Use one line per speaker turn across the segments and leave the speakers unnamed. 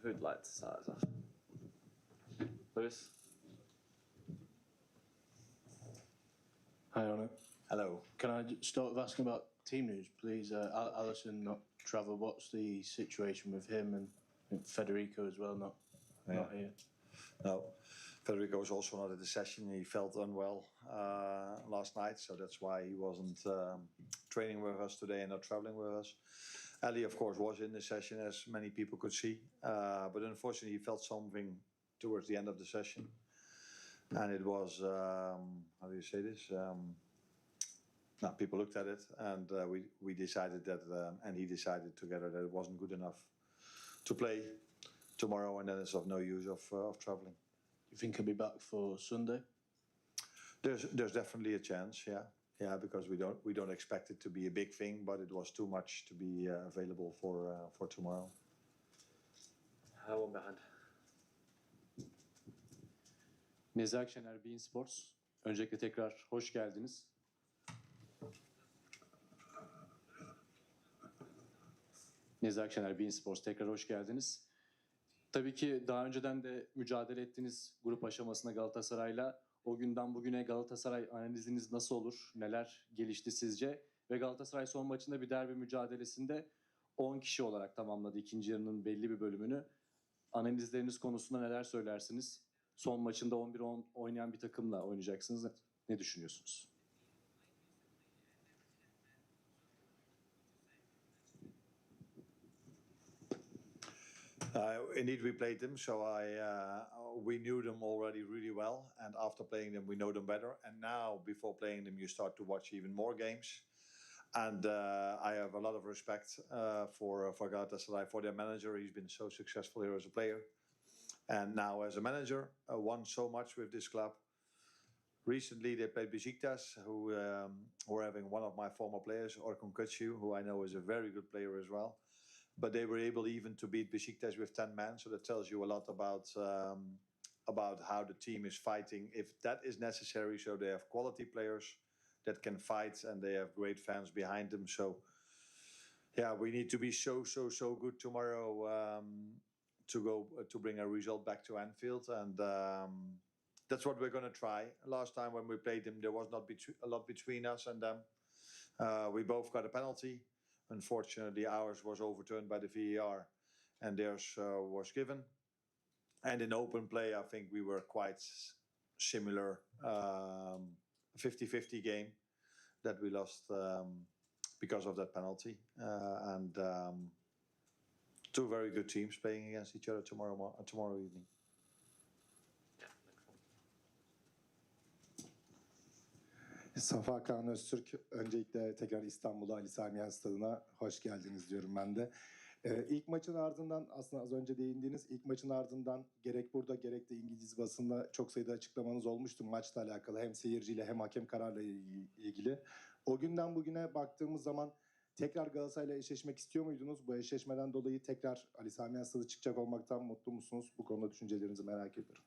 Who'd like to start us off? Lewis?
Hi, Arne.
Hello.
Can I start with asking about team news, please? Alisson not travel. What's the situation with him and Federico as well? Not here.
No, Federico was also not at the session. He felt unwell last night, so that's why he wasn't training with us today and not traveling with us. Ali, of course, was in the session, as many people could see, but unfortunately, he felt something towards the end of the session, and it was how do you say this? Now, people looked at it, and we decided that, and he decided together that it wasn't good enough to play tomorrow, and then it's of no use of traveling.
You think he'll be back for Sunday?
There's definitely a chance, yeah, because we don't expect it to be a big thing, but it was too much to be available for tomorrow.
How one behind?
Nezahat Şener, beIN Sports. Öncelikle tekrar hoş geldiniz. Nezahat Şener, beIN Sports. Tekrar hoş geldiniz. Tabii ki daha önceden de mücadele ettiniz grup aşamasında Galatasaray'la. O günden bugüne Galatasaray analiziniz nasıl olur? Neler gelişti sizce? Ve Galatasaray son maçında bir derbi mücadelesinde 10 kişi olarak tamamladı ikinci yarının belli bir bölümünü. Analizleriniz konusunda neler söylersiniz? Son maçında 11-10 oynayan bir takımla oynayacaksınız. Ne düşünüyorsunuz?
Indeed, we played them, so we knew them already really well, and after playing them, we know them better. And now, before playing them, you start to watch even more games. And I have a lot of respect for Galatasaray, for their manager. He's been so successful here as a player, and now as a manager, won so much with this club. Recently, they played Besiktas, who were having one of my former players, Orkun Kökçü, who I know is a very good player as well. But they were able even to beat Besiktas with 10 men, so that tells you a lot about how the team is fighting, if that is necessary. So they have quality players that can fight, and they have great fans behind them. So, yeah, we need to be so good tomorrow to bring a result back to Anfield, and that's what we're going to try. Last time when we played them, there was not a lot between us and them. We both got a penalty. Unfortunately, ours was overturned by the VAR, and theirs was given. And in open play, I think we were quite similar. 50-50 game that we lost because of that penalty. And two very good teams playing against each other tomorrow evening.
Safa Kaan Öztürk, öncelikle tekrar İstanbul'a Ali Sami Yen Stadı'na hoş geldiniz diyorum ben de. İlk maçın ardından, aslında az önce değindiğiniz ilk maçın ardından gerek burada gerek de İngiliz basında çok sayıda açıklamanız olmuştu maçla alakalı, hem seyirciyle hem hakem kararla ilgili. O günden bugüne baktığımız zaman tekrar Galatasaray'la eşleşmek istiyor muydunuz? Bu eşleşmeden dolayı tekrar Ali Sami Yen Stadı çıkacak olmaktan mutlu musunuz? Bu konuda düşüncelerinizi merak ediyorum.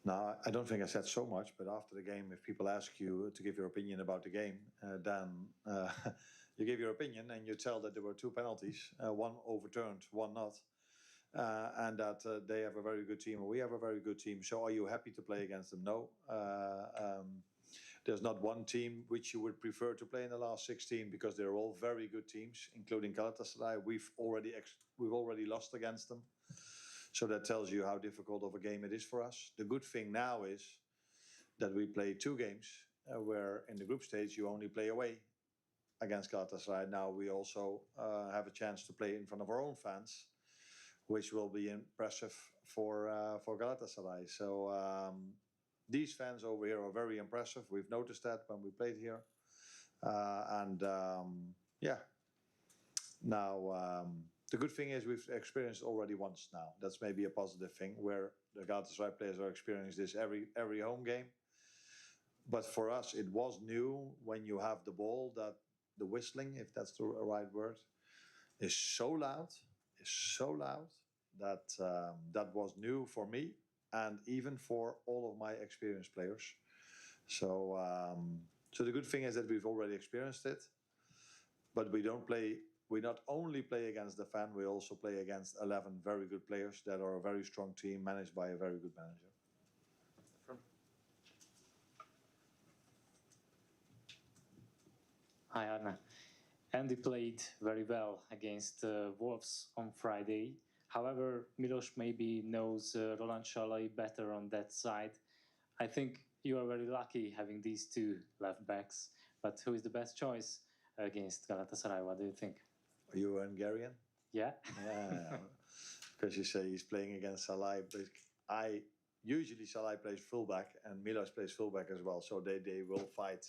No, I don't think I said so much, but after the game, if people ask you to give your opinion about the game, then you give your opinion and you tell that there were two penalties, one overturned, one not, and that they have a very good team and we have a very good team. So are you happy to play against them? No. There's not one team which you would prefer to play in the last 16, because they're all very good teams, including Galatasaray. We've already lost against them. So that tells you how difficult of a game it is for us. The good thing now is that we play two games where in the group stage you only play away against Galatasaray. Now we also have a chance to play in front of our own fans, which will be impressive for Galatasaray. So these fans over here are very impressive. We've noticed that when we played here. Now the good thing is we've experienced already once now. That's maybe a positive thing, where the Galatasaray players are experiencing this every home game. But for us, it was new when you have the ball, that the whistling, if that's the right word, is so loud that that was new for me and even for all of my experienced players. So the good thing is that we've already experienced it, but we don't play. We not only play against the fan, we also play against 11 very good players that are a very strong team managed by a very good manager.
From
Hi, Arne. Andy played very well against Wolves on Friday. However, Milos maybe knows Roland Shalai better on that side. I think you are very lucky having these two left backs. But who is the best choice against Galatasaray? What do you think?
Are you Hungarian?
Yeah?
Yeah, because you say he's playing against Salai. But usually Salai plays fullback and Milos plays fullback as well. So they will fight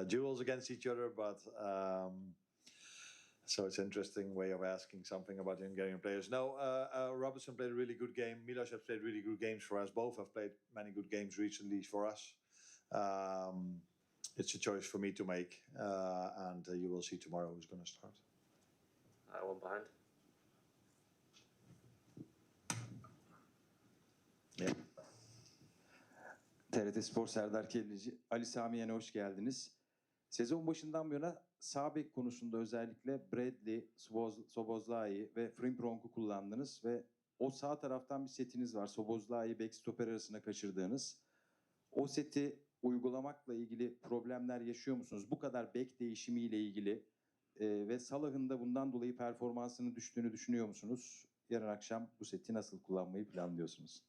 duels against each other. But so it's an interesting way of asking something about the Hungarian players. No, Robertson played a really good game. Milos has played really good games for us. Both have played many good games recently for us. It's a choice for me to make, and you will see tomorrow who's going to start.
one behind.
Yeah.
TRT Spor Serdar Kelleci, Ali Sami Yen'e hoş geldiniz. Sezon başından bu yana sağ bek konusunda özellikle Bradley, Szoboszlai ve Frimpong'u kullandınız ve o sağ taraftan bir setiniz var. Szoboszlai bek stoper arasına kaçırdığınız. O seti uygulamakla ilgili problemler yaşıyor musunuz? Bu kadar bek değişimiyle ilgili ve Salah'ın da bundan dolayı performansının düştüğünü düşünüyor musunuz? Yarın akşam bu seti nasıl kullanmayı planlıyorsunuz?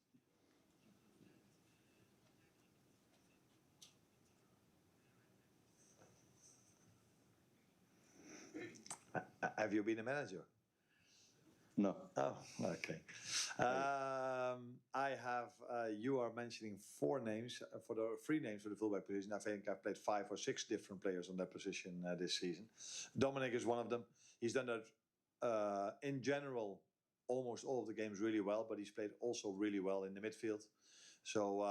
Have you been a manager?
No.
Oh, okay. I have. You are mentioning four names for the three names for the fullback position. I think I've played 5 or 6 different players on that position this season. Dominic is one of them. He's done that in general almost all of the games really well, but he's played also really well in the midfield. So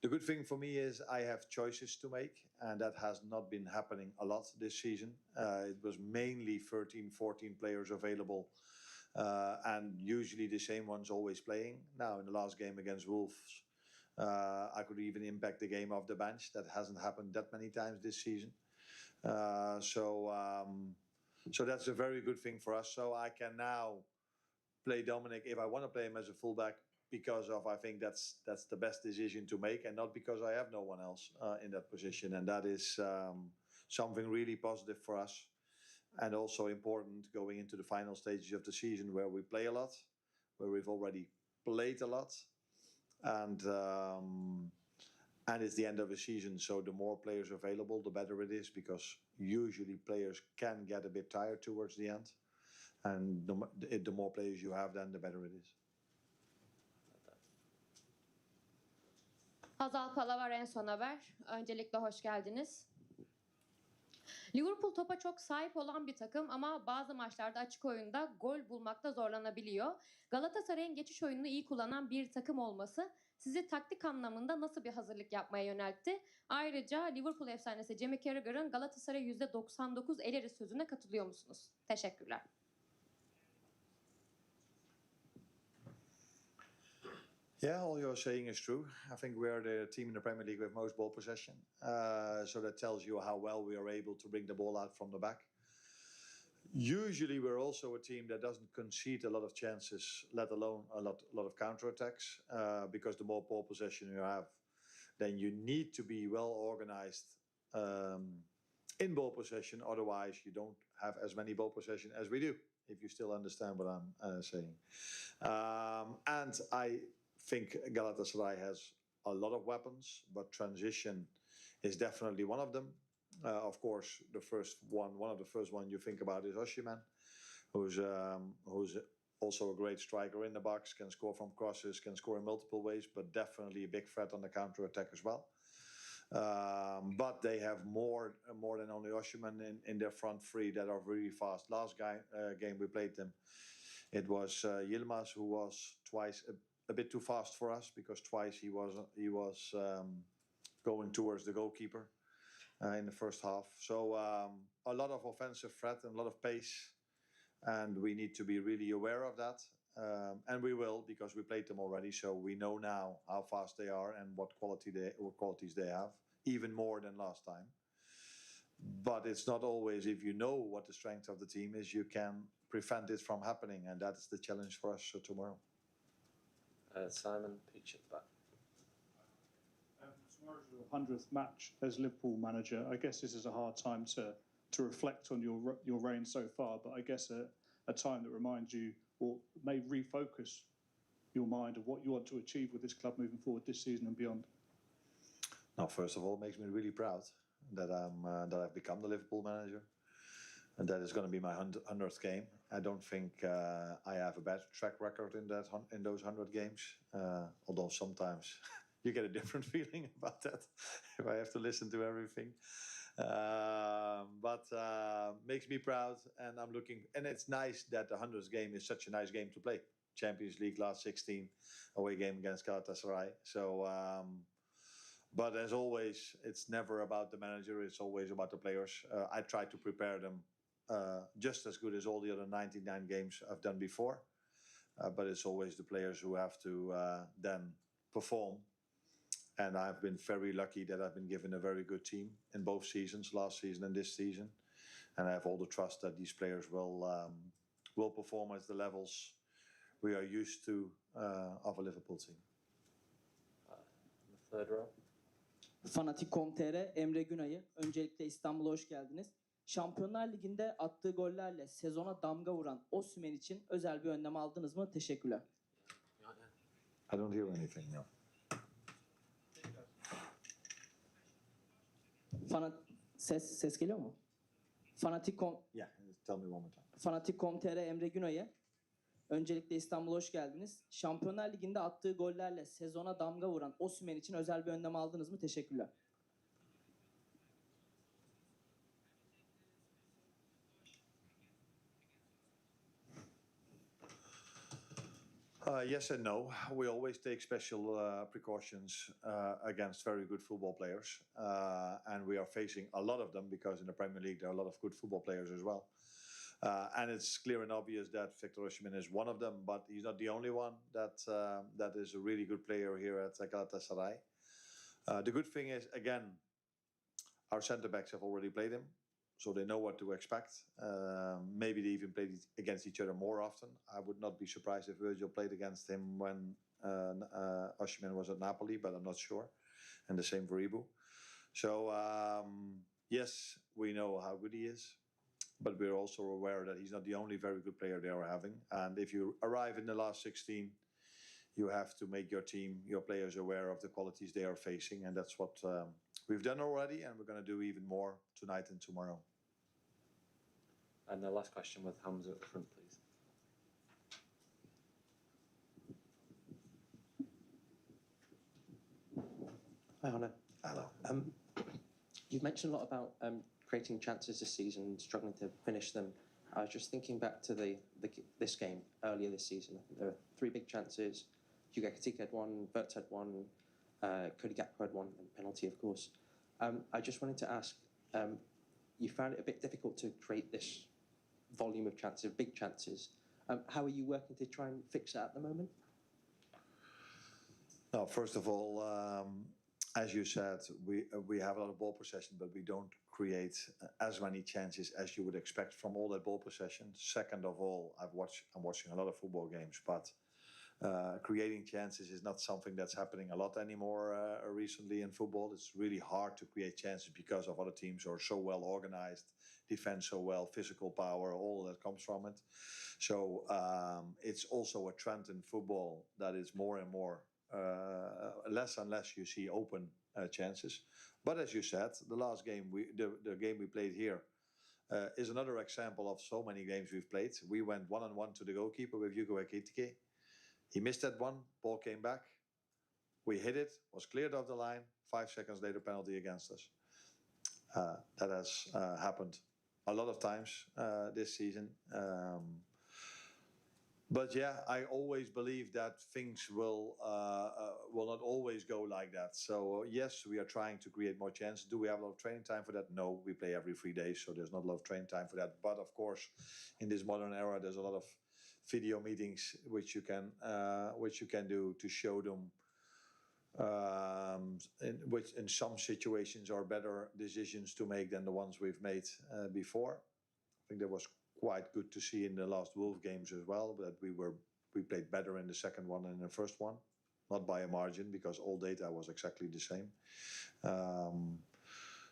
the good thing for me is I have choices to make, and that has not been happening a lot this season. It was mainly 13, 14 players available, and usually the same ones always playing. Now, in the last game against Wolves, I could even impact the game off the bench. That hasn't happened that many times this season. So that's a very good thing for us. So I can now play Dominic if I want to play him as a fullback, because of I think that's the best decision to make, and not because I have no one else in that position. And that is something really positive for us, and also important going into the final stages of the season where we play a lot, where we've already played a lot, and it's the end of the season. So the more players available, the better it is, because usually players can get a bit tired towards the end, and the more players you have, then the better it is.
Hazal Palavar en son haber. Öncelikle hoş geldiniz. Liverpool topa çok sahip olan bir takım ama bazı maçlarda açık oyunda gol bulmakta zorlanabiliyor. Galatasaray'ın geçiş oyununu iyi kullanan bir takım olması sizi taktik anlamında nasıl bir hazırlık yapmaya yöneltti? Ayrıca Liverpool efsanesi Jamie Carragher'ın Galatasaray %99 eleriz sözüne katılıyor musunuz? Teşekkürler.
Yeah, all you're saying is true. I think we are the team in the Premier League with most ball possession. So that tells you how well we are able to bring the ball out from the back. Usually we're also a team that doesn't concede a lot of chances, let alone a lot of counterattacks, because the more ball possession you have, then you need to be well organized in ball possession. Otherwise, you don't have as many ball possession as we do, if you still understand what I'm saying. And I think Galatasaray has a lot of weapons, but transition is definitely one of them. Of course, one of the first one you think about is Osimhen, who's also a great striker in the box, can score from crosses, can score in multiple ways, but definitely a big threat on the counter attack as well. But they have more than only Osimhen in their front three that are really fast. Last game we played them, it was Yilmaz, who was twice a bit too fast for us, because twice he was going towards the goalkeeper in the first half. So a lot of offensive threat and a lot of pace, and we need to be really aware of that. and we will, because we played them already. So we know now how fast they are and what qualities they have, even more than last time. But it's not always, if you know what the strength of the team is, you can prevent it from happening, and that's the challenge for us tomorrow.
Simon Peach at the back.
Tomorrow's your 100th match as Liverpool manager. I guess this is a hard time to reflect on your reign so far, but I guess a time that reminds you, or may refocus your mind of what you want to achieve with this club moving forward this season and beyond.
Now, first of all, it makes me really proud that I've become the Liverpool manager, and that is going to be my 100th game. I don't think I have a bad track record in those 100 games, although sometimes you get a different feeling about that if I have to listen to everything. But makes me proud, and I'm looking. And it's nice that the 100th game is such a nice game to play. Champions League last 16, away game against Galatasaray. So, but as always, it's never about the manager. It's always about the players. I try to prepare them just as good as all the other 99 games I've done before. But it's always the players who have to then perform. And I've been very lucky that I've been given a very good team in both seasons, last season and this season. And I have all the trust that these players will perform at the levels we are used to of a Liverpool team.
The third row.
Fanatik.com.tr Emre Günay'ı. Öncelikle İstanbul'a hoş geldiniz. Şampiyonlar Ligi'nde attığı gollerle sezona damga vuran Osimhen için özel bir önlem aldınız mı? Teşekkürler.
I don't hear anything now.
Ses geliyor mu?
Yeah, tell me one more time.
Fanatik.com.tr Emre Günay'ı. Öncelikle İstanbul'a hoş geldiniz. Şampiyonlar Ligi'nde attığı gollerle sezona damga vuran Osimhen için özel bir önlem aldınız mı? Teşekkürler.
Yes and no. We always take special precautions against very good football players. And we are facing a lot of them because in the Premier League there are a lot of good football players as well. And it's clear and obvious that Victor Osimhen is one of them, but he's not the only one that is a really good player here at Galatasaray. The good thing is, again, our centre-backs have already played him, so they know what to expect. Maybe they even played against each other more often. I would not be surprised if Virgil played against him when Osimhen was at Napoli, but I'm not sure. And the same for Ibu. So, yes, we know how good he is, but we're also aware that he's not the only very good player they are having. And if you arrive in the last 16, you have to make your team, your players aware of the qualities they are facing. And that's what we've done already, and we're going to do even more tonight and tomorrow.
And the last question with Hamza at the front, please.
Hi, Arne.
Hello.
You've mentioned a lot about creating chances this season and struggling to finish them. I was just thinking back to this game earlier this season. I think there were 3 big chances. Hugo Ekitike had one, Wirtz had one, Cody Gakpo had one, and penalty, of course. I just wanted to ask, you found it a bit difficult to create this volume of chances, big chances. How are you working to try and fix that at the moment?
No, first of all, as you said, we have a lot of ball possession, but we don't create as many chances as you would expect from all that ball possession. Second of all, I'm watching a lot of football games, but creating chances is not something that's happening a lot anymore recently in football. It's really hard to create chances because of other teams who are so well organized, defend so well, physical power, all that comes from it. So it's also a trend in football that is more and more less and less you see open chances. But as you said, the last game, the game we played here is another example of so many games we've played. We went 1-on-1 to the goalkeeper with Hugo Ekitike. He missed that one, ball came back. We hit it, was cleared off the line. 5 seconds later, penalty against us. That has happened a lot of times this season. But yeah, I always believe that things will not always go like that. So yes, we are trying to create more chances. Do we have a lot of training time for that? No, we play every 3 days, so there's not a lot of training time for that. But of course, in this modern era, there's a lot of video meetings which you can do to show them which in some situations are better decisions to make than the ones we've made before. I think that was quite good to see in the last Wolf games as well, that we played better in the second one than in the first one, not by a margin because all data was exactly the same.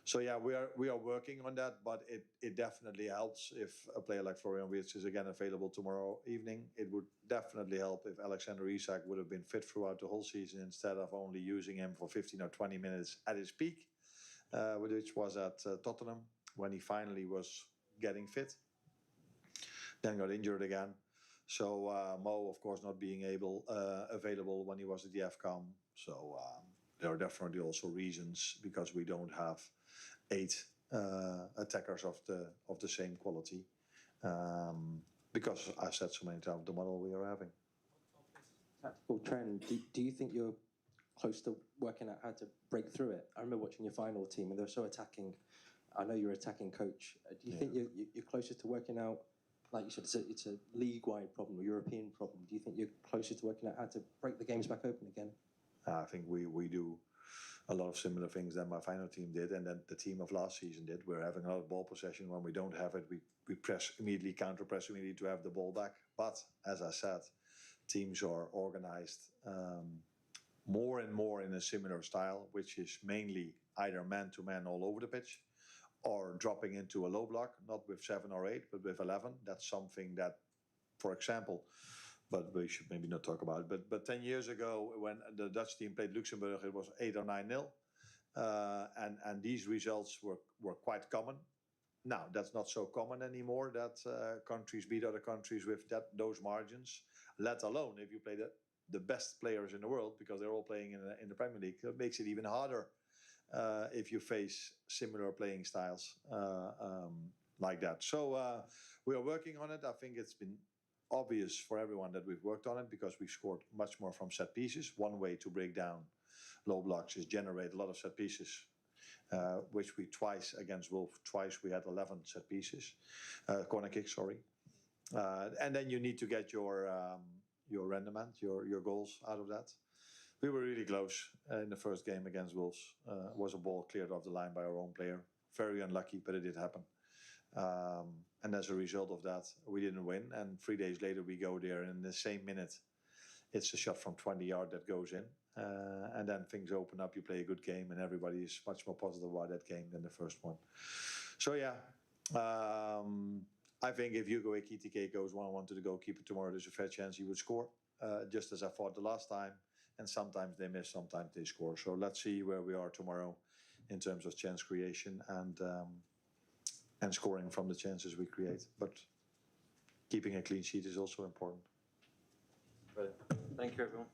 So yeah, we are working on that, but it definitely helps if a player like Florian Wirtz is again available tomorrow evening. It would definitely help if Alexander Isak would have been fit throughout the whole season instead of only using him for 15 or 20 minutes at his peak, which was at Tottenham when he finally was getting fit. Then got injured again. So Mo, of course, not being available when he was at the FCOM. So there are definitely also reasons because we don't have 8 attackers of the same quality. Because I've said so many times, the model we are having.
Tactical trend. Do you think you're close to working out how to break through it? I remember watching your final team and they were so attacking. I know you're an attacking coach. Do you think you're closer to working out, like you said, it's a league-wide problem, a European problem. Do you think you're closer to working out how to break the games back open again?
I think we do a lot of similar things than my final team did and then the team of last season did. We're having a lot of ball possession. When we don't have it, we press immediately, counter-press immediately to have the ball back. But as I said, teams are organized more and more in a similar style, which is mainly either man-to-man all over the pitch or dropping into a low block, not with 7 or 8, but with 11. That's something that, for example, but we should maybe not talk about it. But 10 years ago, when the Dutch team played Luxembourg, it was 8 or 9-0. And these results were quite common. Now, that's not so common anymore, that countries beat other countries with those margins, let alone if you play the best players in the world, because they're all playing in the Premier League. It makes it even harder if you face similar playing styles like that. So we are working on it. I think it's been obvious for everyone that we've worked on it because we scored much more from set pieces. One way to break down low blocks is generate a lot of set pieces, which we twice against Wolf, twice we had 11 set pieces, corner kicks, sorry. And then you need to get your rendement, your goals out of that. We were really close in the first game against Wolves. Was a ball cleared off the line by our own player. Very unlucky, but it did happen. And as a result of that, we didn't win. And 3 days later, we go there, and in the same minute, it's a shot from 20 yards that goes in. And then things open up, you play a good game, and everybody is much more positive about that game than the first one. So, yeah, I think if Hugo Ekitike goes 1-1 to the goalkeeper tomorrow, there's a fair chance he would score, just as I thought the last time. And sometimes they miss, sometimes they score. So let's see where we are tomorrow in terms of chance creation and scoring from the chances we create. But keeping a clean sheet is also important.
Brilliant. Thank you, everyone.